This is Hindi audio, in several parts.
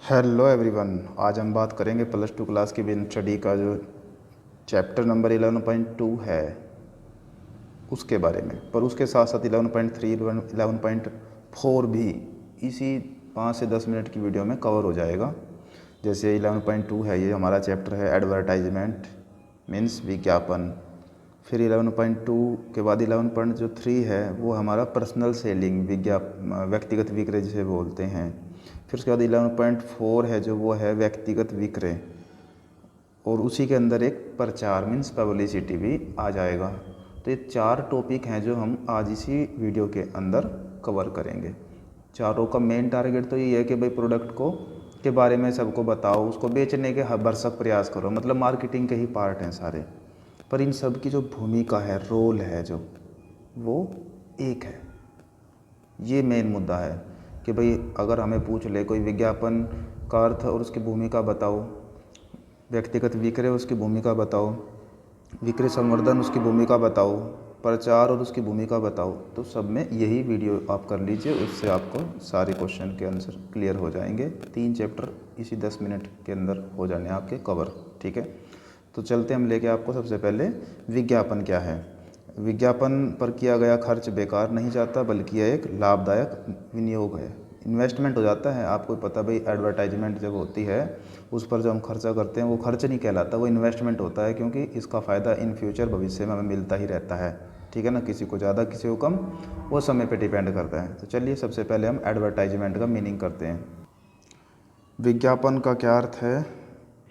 Hello everyone. आज हम बात करेंगे प्लस टू क्लास की बिन स्टडी का जो चैप्टर नंबर 11.2 है उसके बारे में, पर उसके साथ साथ 11.3 11.4 भी इसी 5 से 10 मिनट की वीडियो में कवर हो जाएगा। जैसे 11.2 है, ये हमारा चैप्टर है एडवर्टाइजमेंट मीन्स विज्ञापन। फिर 11.2 के बाद 11.3 है वो हमारा पर्सनल सेलिंग व्यक्तिगत विक्रय जिसे बोलते हैं। फिर उसके बाद 11.4 है जो वो है व्यक्तिगत विक्रय, और उसी के अंदर एक प्रचार मीन्स पब्लिसिटी भी आ जाएगा। तो ये 4 टॉपिक हैं जो हम आज इसी वीडियो के अंदर कवर करेंगे। चारों का मेन टारगेट तो ये है कि भाई प्रोडक्ट को के बारे में सबको बताओ, उसको बेचने के भरसक प्रयास करो, मतलब मार्केटिंग के ही पार्ट हैं सारे। पर इन सब की जो भूमिका है, रोल है जो, वो एक है। ये मेन मुद्दा है कि भाई अगर हमें पूछ ले कोई विज्ञापन का अर्थ और उसकी भूमिका बताओ, व्यक्तिगत विक्रय उसकी भूमिका बताओ, विक्रय संवर्धन उसकी भूमिका बताओ, प्रचार और उसकी भूमिका बताओ, तो सब में यही वीडियो आप कर लीजिए, उससे आपको सारे क्वेश्चन के आंसर क्लियर हो जाएंगे। 3 चैप्टर इसी 10 मिनट के अंदर हो जाने आपके कवर। ठीक है, तो चलते हम लेके आपको सबसे पहले विज्ञापन क्या है। विज्ञापन पर किया गया खर्च बेकार नहीं जाता, बल्कि यह एक लाभदायक विनियोग है, इन्वेस्टमेंट हो जाता है। आपको पता भाई एडवर्टाइजमेंट जब होती है उस पर जो हम खर्चा करते हैं वो खर्च नहीं कहलाता, वो इन्वेस्टमेंट होता है, क्योंकि इसका फ़ायदा इन फ्यूचर भविष्य में हमें मिलता ही रहता है। ठीक है ना, किसी को ज़्यादा किसी को कम, वो समय पे डिपेंड करता है। तो चलिए सबसे पहले हम एडवर्टाइजमेंट का मीनिंग करते हैं। विज्ञापन का क्या अर्थ है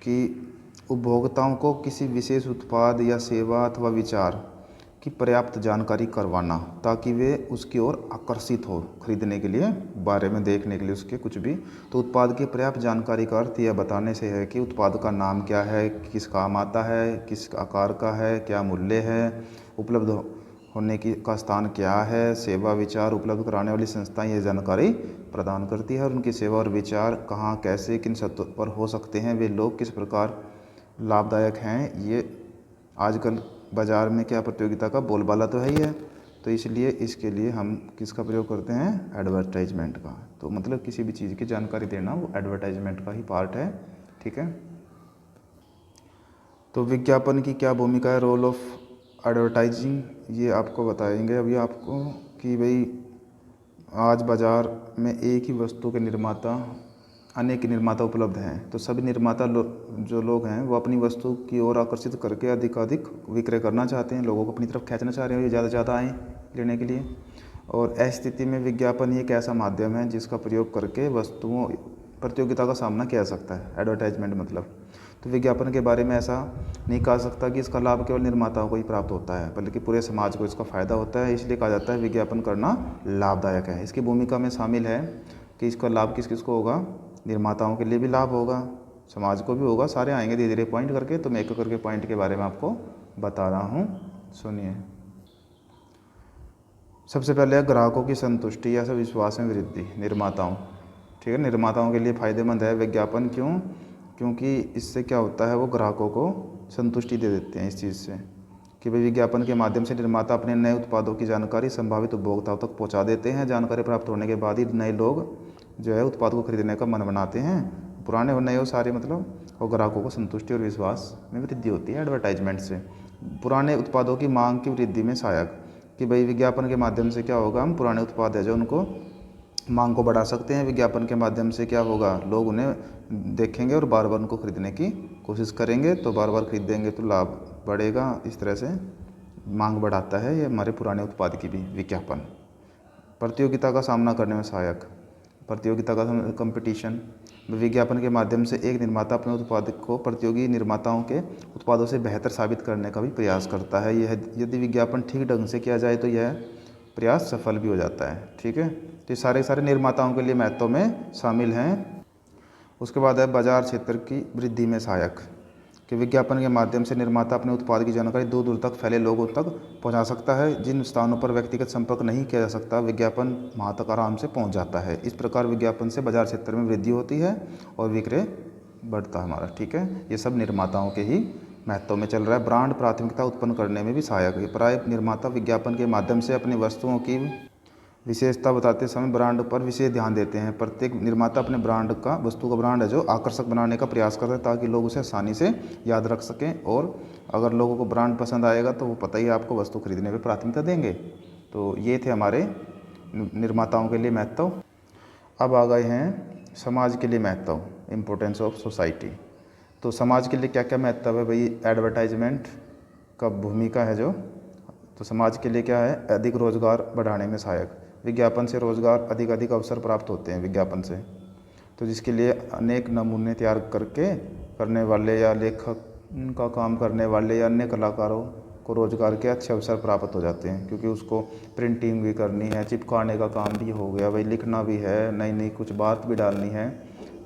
कि उपभोक्ताओं को किसी विशेष उत्पाद या सेवा अथवा विचार की पर्याप्त जानकारी करवाना, ताकि वे उसकी ओर आकर्षित हो, खरीदने के लिए, बारे में देखने के लिए उसके कुछ भी। तो उत्पाद की पर्याप्त जानकारी का अर्थ यह बताने से है कि उत्पाद का नाम क्या है, किस काम आता है, किस आकार का है, क्या मूल्य है, उपलब्ध होने की का स्थान क्या है, सेवा विचार उपलब्ध कराने वाली संस्थाएं यह जानकारी प्रदान करती है, और उनकी सेवा और विचार कहाँ, कैसे, किन शर्तों पर हो सकते हैं, वे लोग किस प्रकार लाभदायक हैं। ये आजकल बाज़ार में क्या प्रतियोगिता का बोलबाला तो है ही है, तो इसलिए इसके लिए हम किसका प्रयोग करते हैं, एडवर्टाइजमेंट का। तो मतलब किसी भी चीज़ की जानकारी देना वो एडवर्टाइजमेंट का ही पार्ट है। ठीक है, तो विज्ञापन की क्या भूमिका है, रोल ऑफ एडवर्टाइजिंग, ये आपको बताएंगे अभी आपको कि भाई आज बाज़ार में एक ही वस्तु के निर्माता, अनेक निर्माता उपलब्ध हैं। तो सभी निर्माता जो लोग हैं वो अपनी वस्तु की ओर आकर्षित करके अधिकाधिक विक्रय करना चाहते हैं, लोगों को अपनी तरफ खींचना चाह रहे हैं, ये ज़्यादा से ज़्यादा आएँ लेने के लिए। और ऐसी स्थिति में विज्ञापन ही एक ऐसा माध्यम है जिसका प्रयोग करके वस्तुओं प्रतियोगिता का सामना किया जा सकता है, एडवर्टाइजमेंट मतलब। तो विज्ञापन के बारे में ऐसा नहीं कहा सकता कि इसका लाभ केवल निर्माताओं को ही प्राप्त होता है, बल्कि पूरे समाज को इसका फ़ायदा होता है। इसलिए कहा जाता है विज्ञापन करना लाभदायक है। इसकी भूमिका में शामिल है कि इसका लाभ किस किस को होगा, निर्माताओं के लिए भी लाभ होगा, समाज को भी होगा, सारे आएंगे धीरे धीरे पॉइंट करके। तो मैं एक करके पॉइंट के बारे में आपको बता रहा हूँ, सुनिए। सबसे पहले है ग्राहकों की संतुष्टि या विश्वास में वृद्धि, निर्माताओं। ठीक है, निर्माताओं के लिए फ़ायदेमंद है विज्ञापन। क्यों? क्योंकि इससे क्या होता है, वो ग्राहकों को संतुष्टि दे देते हैं इस चीज़ से कि भाई विज्ञापन के माध्यम से निर्माता अपने नए उत्पादों की जानकारी संभावित उपभोक्ताओं तक पहुंचा देते हैं। जानकारी प्राप्त होने के बाद ही नए लोग जो है उत्पाद को खरीदने का मन बनाते हैं, पुराने और नए हो सारे मतलब। और ग्राहकों को संतुष्टि और विश्वास में वृद्धि होती है एडवर्टाइजमेंट से। पुराने उत्पादों की मांग की वृद्धि में सहायक, कि भाई विज्ञापन के माध्यम से क्या होगा, हम पुराने उत्पाद है जो उनको मांग को बढ़ा सकते हैं। विज्ञापन के माध्यम से क्या होगा, लोग उन्हें देखेंगे और बार बार उनको खरीदने की कोशिश करेंगे, तो बार बार खरीदेंगे तो लाभ बढ़ेगा। इस तरह से मांग बढ़ाता है ये हमारे पुराने उत्पाद की भी विज्ञापन। प्रतियोगिता का सामना करने में सहायक, प्रतियोगिता का कंपटीशन, विज्ञापन के माध्यम से एक निर्माता अपने उत्पाद को प्रतियोगी निर्माताओं के उत्पादों से बेहतर साबित करने का भी प्रयास करता है। यह यदि विज्ञापन ठीक ढंग से किया जाए तो यह प्रयास सफल भी हो जाता है। ठीक है, तो ये सारे निर्माताओं के लिए महत्व में शामिल हैं। उसके बाद है बाजार क्षेत्र की वृद्धि में सहायक, कि विज्ञापन के माध्यम से निर्माता अपने उत्पाद की जानकारी दूर दूर तक फैले लोगों तक पहुंचा सकता है। जिन स्थानों पर व्यक्तिगत संपर्क नहीं किया जा सकता, विज्ञापन वहां तक आराम से पहुंच जाता है। इस प्रकार विज्ञापन से बाजार क्षेत्र में वृद्धि होती है और विक्रय बढ़ता है हमारा। ठीक है, ये सब निर्माताओं के ही महत्व में चल रहा है। ब्रांड प्राथमिकता उत्पन्न करने में भी सहायक है। प्राय निर्माता विज्ञापन के माध्यम से अपनी वस्तुओं की विशेषता बताते समय ब्रांड पर विशेष ध्यान देते हैं। प्रत्येक निर्माता अपने ब्रांड का, वस्तु का ब्रांड है जो आकर्षक बनाने का प्रयास करता है ताकि लोग उसे आसानी से याद रख सकें, और अगर लोगों को ब्रांड पसंद आएगा तो वो पता ही आपको वस्तु खरीदने पर प्राथमिकता देंगे। तो ये थे हमारे निर्माताओं के लिए महत्व। अब आ गए हैं समाज के लिए महत्व, इम्पोर्टेंस ऑफ सोसाइटी। तो समाज के लिए क्या क्या महत्व है भाई? एडवर्टाइजमेंट का भूमिका है जो, तो समाज के लिए क्या है? अधिक रोजगार बढ़ाने में सहायक। विज्ञापन से रोजगार अधिक अवसर प्राप्त होते हैं विज्ञापन से, तो जिसके लिए अनेक नमूने तैयार करने वाले या लेखक का काम करने वाले या अन्य कलाकारों को रोजगार के अच्छे अवसर प्राप्त हो जाते हैं, क्योंकि उसको प्रिंटिंग भी करनी है, चिपकाने का काम भी हो गया भाई, लिखना भी है, नई नई कुछ बात भी डालनी है,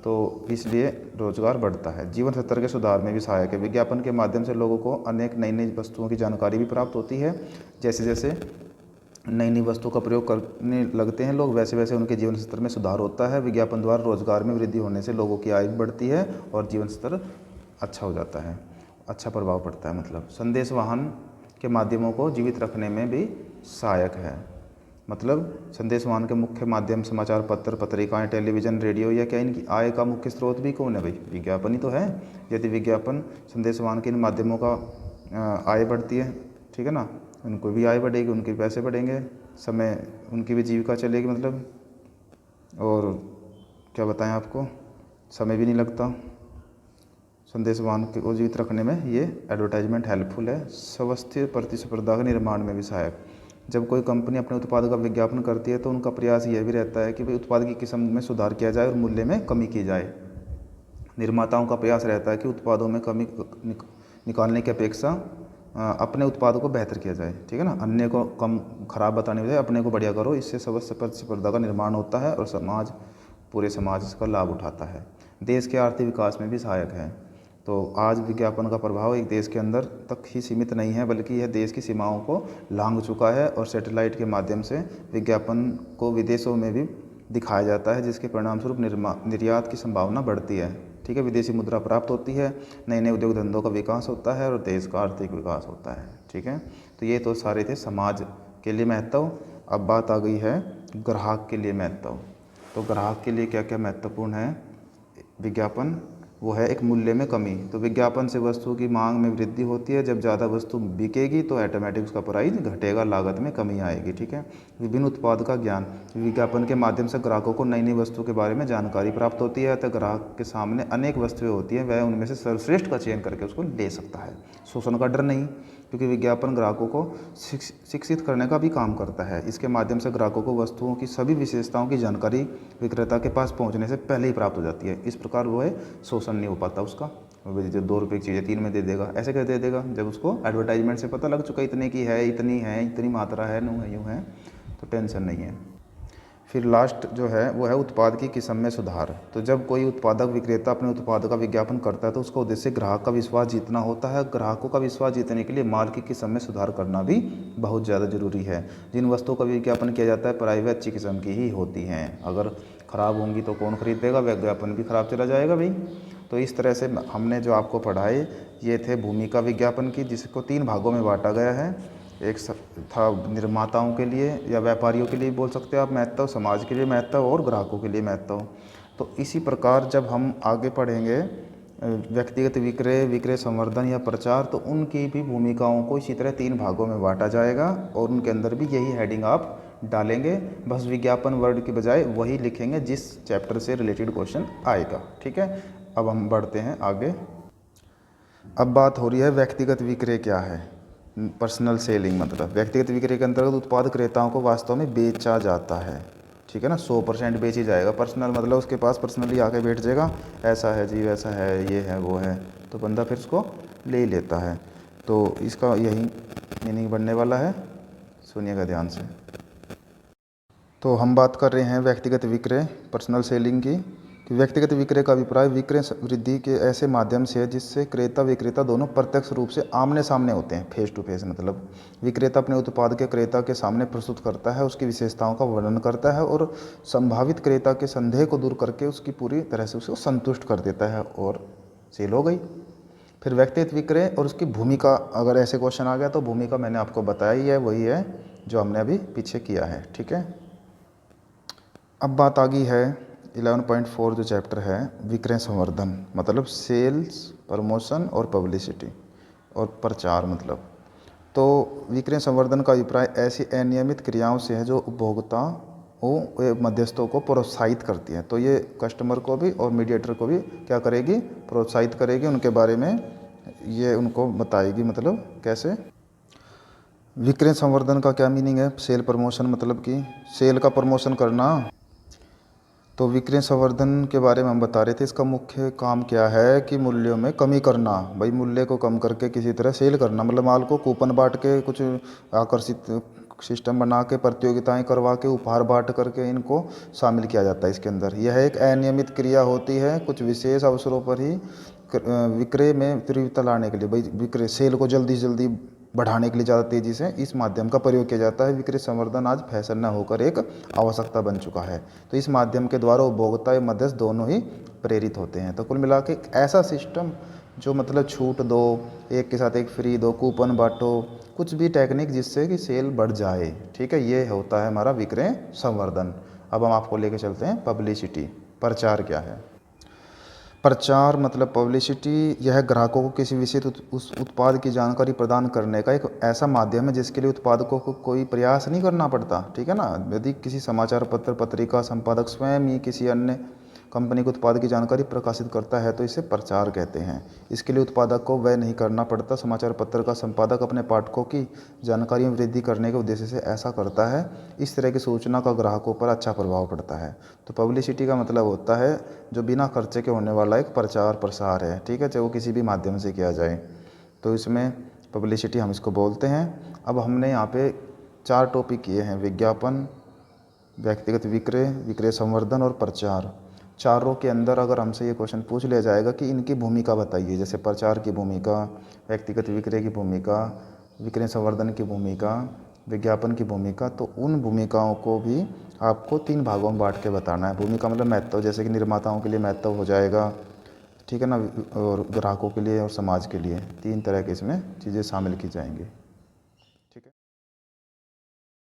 तो इसलिए रोजगार बढ़ता है। जीवन स्तर के सुधार में भी सहायक है। विज्ञापन के माध्यम से लोगों को अनेक नई नई वस्तुओं की जानकारी भी प्राप्त होती है। जैसे जैसे नई नई वस्तुओं का प्रयोग करने लगते हैं लोग, वैसे वैसे उनके जीवन स्तर में सुधार होता है। विज्ञापन द्वारा रोजगार में वृद्धि होने से लोगों की आय बढ़ती है और जीवन स्तर अच्छा हो जाता है, अच्छा प्रभाव पड़ता है। मतलब संदेश वाहन के माध्यमों को जीवित रखने में भी सहायक है। मतलब संदेश वाहन के मुख्य माध्यम समाचार पत्र, पत्रिकाएं, टेलीविज़न, रेडियो, या क्या इनकी आय का मुख्य स्रोत भी कौन है भाई? विज्ञापन ही तो है। यदि विज्ञापन संदेश वाहन के इन माध्यमों का आय बढ़ती है, ठीक है ना, उनको भी आय बढ़ेगी, उनके पैसे बढ़ेंगे, समय उनकी भी जीविका चलेगी मतलब, और क्या बताएं आपको, समय भी नहीं लगता। संदेश वाहन को जीवित रखने में ये एडवर्टाइजमेंट हेल्पफुल है। स्वस्थ प्रतिस्पर्धा के निर्माण में भी सहायक। जब कोई कंपनी अपने उत्पाद का विज्ञापन करती है तो उनका प्रयास यह भी रहता है कि भाई उत्पाद की किस्म में सुधार किया जाए और मूल्य में कमी की जाए। निर्माताओं का प्रयास रहता है कि उत्पादों में कमी निकालने की अपेक्षा अपने उत्पाद को बेहतर किया जाए, ठीक है ना, अन्य को कम खराब बताने बजाय अपने को बढ़िया करो। इससे स्वस्थ प्रतिस्पर्धा का निर्माण होता है और पूरे समाज इसका लाभ उठाता है। देश के आर्थिक विकास में भी सहायक है। तो आज विज्ञापन का प्रभाव एक देश के अंदर तक ही सीमित नहीं है, बल्कि यह देश की सीमाओं को लांघ चुका है, और सैटेलाइट के माध्यम से विज्ञापन को विदेशों में भी दिखाया जाता है, जिसके परिणामस्वरूप निर्यात की संभावना बढ़ती है, ठीक है, विदेशी मुद्रा प्राप्त होती है, नए नए उद्योग धंधों का विकास होता है और देश का आर्थिक विकास होता है, ठीक है। तो ये तो सारे थे समाज के लिए महत्व। अब बात आ गई है ग्राहक के लिए महत्व। तो ग्राहक के लिए क्या क्या महत्वपूर्ण है विज्ञापन? वो है एक मूल्य में कमी। तो विज्ञापन से वस्तु की मांग में वृद्धि होती है। जब ज़्यादा वस्तु बिकेगी तो ऑटोमेटिक उसका प्राइस घटेगा, लागत में कमी आएगी, ठीक है। विभिन्न उत्पाद का ज्ञान। विज्ञापन के माध्यम से ग्राहकों को नई नई वस्तु के बारे में जानकारी प्राप्त होती है। तो ग्राहक के सामने अनेक वस्तुएं होती हैं, वह उनमें से सर्वश्रेष्ठ का चयन करके उसको ले सकता है। शोषण का डर नहीं, क्योंकि विज्ञापन ग्राहकों को शिक्षित करने का भी काम करता है। इसके माध्यम से ग्राहकों को वस्तुओं की सभी विशेषताओं की जानकारी विक्रेता के पास पहुंचने से पहले ही प्राप्त हो जाती है। इस प्रकार वो है शोषण नहीं हो पाता उसका। जो 2 रुपये की चीज़ें 3 में दे देगा, ऐसे कैसे दे देगा? जब उसको एडवर्टाइजमेंट से पता लग चुका इतने की है, इतनी मात्रा है, यूँ है, तो टेंशन नहीं है। फिर लास्ट जो है वो है उत्पाद की किस्म में सुधार। तो जब कोई उत्पादक विक्रेता अपने उत्पाद का विज्ञापन करता है तो उसका उद्देश्य ग्राहक का विश्वास जीतना होता है। ग्राहकों का विश्वास जीतने के लिए माल की किस्म में सुधार करना भी बहुत ज़्यादा ज़रूरी है। जिन वस्तुओं का विज्ञापन किया जाता है प्राय वे अच्छी किस्म की ही होती हैं। अगर ख़राब होंगी तो कौन खरीदेगा? विज्ञापन भी ख़राब चला जाएगा भाई। तो इस तरह से हमने जो आपको पढ़ाए ये थे भूमिका विज्ञापन की, जिसको 3 भागों में बांटा गया है। एक था निर्माताओं के लिए या व्यापारियों के लिए बोल सकते हो आप महत्व, समाज के लिए महत्व और ग्राहकों के लिए महत्व। तो इसी प्रकार जब हम आगे पढ़ेंगे व्यक्तिगत विक्रय संवर्धन या प्रचार, तो उनकी भी भूमिकाओं को इसी तरह 3 भागों में बांटा जाएगा और उनके अंदर भी यही हेडिंग आप डालेंगे। बस विज्ञापन वर्ड के बजाय वही लिखेंगे जिस चैप्टर से रिलेटेड क्वेश्चन आएगा, ठीक है। अब हम बढ़ते हैं आगे। अब बात हो रही है व्यक्तिगत विक्रय क्या है। पर्सनल सेलिंग मतलब व्यक्तिगत विक्रय के अंतर्गत उत्पाद क्रेताओं को वास्तव में बेचा जाता है, ठीक है ना। 100% बेच ही जाएगा। पर्सनल मतलब उसके पास पर्सनली आके बैठ जाएगा, ऐसा है जी, वैसा है, ये है, वो है, तो बंदा फिर उसको ले ही लेता है। तो इसका यही मीनिंग बनने वाला है, सुनिएगा ध्यान से। तो हम बात कर रहे हैं व्यक्तिगत विक्रय, पर्सनल सेलिंग की। कि व्यक्तिगत विक्रय का अभिप्राय विक्रय वृद्धि के ऐसे माध्यम से है जिससे क्रेता विक्रेता दोनों प्रत्यक्ष रूप से आमने सामने होते हैं, फेस टू फेस। मतलब विक्रेता अपने उत्पाद के क्रेता के सामने प्रस्तुत करता है, उसकी विशेषताओं का वर्णन करता है और संभावित क्रेता के संदेह को दूर करके उसकी पूरी तरह से उसको संतुष्ट कर देता है और सेल हो गई। फिर व्यक्तिगत विक्रय और उसकी भूमिका, अगर ऐसे क्वेश्चन आ गया तो भूमिका मैंने आपको बताया ही है, वही है जो हमने अभी पीछे किया है, ठीक है। अब बात आ गई है 11.4 जो चैप्टर है विक्रय संवर्धन, मतलब सेल्स, प्रमोशन और पब्लिसिटी और प्रचार मतलब। तो विक्रय संवर्धन का अभिप्राय ऐसी अनियमित क्रियाओं से है जो उपभोक्ताओं व मध्यस्थों को प्रोत्साहित करती हैं। तो ये कस्टमर को भी और मीडिएटर को भी क्या करेगी, प्रोत्साहित करेगी, उनके बारे में ये उनको बताएगी। मतलब कैसे? विक्रय संवर्धन का क्या मीनिंग है? सेल प्रमोशन मतलब कि सेल का प्रमोशन करना। तो विक्रय संवर्धन के बारे में हम बता रहे थे, इसका मुख्य काम क्या है कि मूल्यों में कमी करना। भाई मूल्य को कम करके किसी तरह सेल करना, मतलब माल को कूपन बांट के, कुछ आकर्षित सिस्टम बना के, प्रतियोगिताएं करवा के, उपहार बांट करके इनको शामिल किया जाता है इसके अंदर। यह एक अनियमित क्रिया होती है कुछ विशेष अवसरों पर ही विक्रय में तीव्रता लाने के लिए। भाई विक्रय सेल को जल्दी से जल्दी बढ़ाने के लिए ज़्यादा तेज़ी से इस माध्यम का प्रयोग किया जाता है। विक्रय संवर्धन आज फैशन न होकर एक आवश्यकता बन चुका है। तो इस माध्यम के द्वारा उपभोक्ता एवं मध्यस्थ दोनों ही प्रेरित होते हैं। तो कुल मिला के एक ऐसा सिस्टम जो मतलब छूट दो, एक के साथ एक फ्री दो, कूपन बांटो, कुछ भी टेक्निक जिससे कि सेल बढ़ जाए, ठीक है, ये होता है हमारा विक्रय संवर्धन। अब हम आपको लेके चलते हैं पब्लिसिटी। प्रचार क्या है? प्रचार मतलब पब्लिसिटी, यह ग्राहकों को किसी विशेष उस उत्पाद की जानकारी प्रदान करने का एक ऐसा माध्यम है जिसके लिए उत्पादकों को कोई प्रयास नहीं करना पड़ता, ठीक है ना। यदि किसी समाचार पत्र, पत्रिका संपादक स्वयं ही किसी अन्य कंपनी के उत्पाद की जानकारी प्रकाशित करता है तो इसे प्रचार कहते हैं। इसके लिए उत्पादक को व्यय नहीं करना पड़ता। समाचार पत्र का संपादक अपने पाठकों की जानकारी में वृद्धि करने के उद्देश्य से ऐसा करता है। इस तरह की सूचना का ग्राहकों पर अच्छा प्रभाव पड़ता है। तो पब्लिसिटी का मतलब होता है जो बिना खर्चे के होने वाला एक प्रचार प्रसार है, ठीक है, चाहे वो किसी भी माध्यम से किया जाए। तो इसमें पब्लिसिटी हम इसको बोलते हैं। अब हमने यहाँ पे 4 टॉपिक किए हैं, विज्ञापन, व्यक्तिगत विक्रय, विक्रय संवर्धन और प्रचार। चारों के अंदर अगर हमसे ये क्वेश्चन पूछ लिया जाएगा कि इनकी भूमिका बताइए, जैसे प्रचार की भूमिका, व्यक्तिगत विक्रय की भूमिका, विक्रय संवर्धन की भूमिका, विज्ञापन की भूमिका, तो उन भूमिकाओं को भी आपको 3 भागों में बांट के बताना है। भूमिका मतलब महत्व, जैसे कि निर्माताओं के लिए महत्व हो जाएगा, ठीक है ना, और ग्राहकों के लिए और समाज के लिए, 3 तरह के इसमें चीज़ें शामिल की जाएंगी।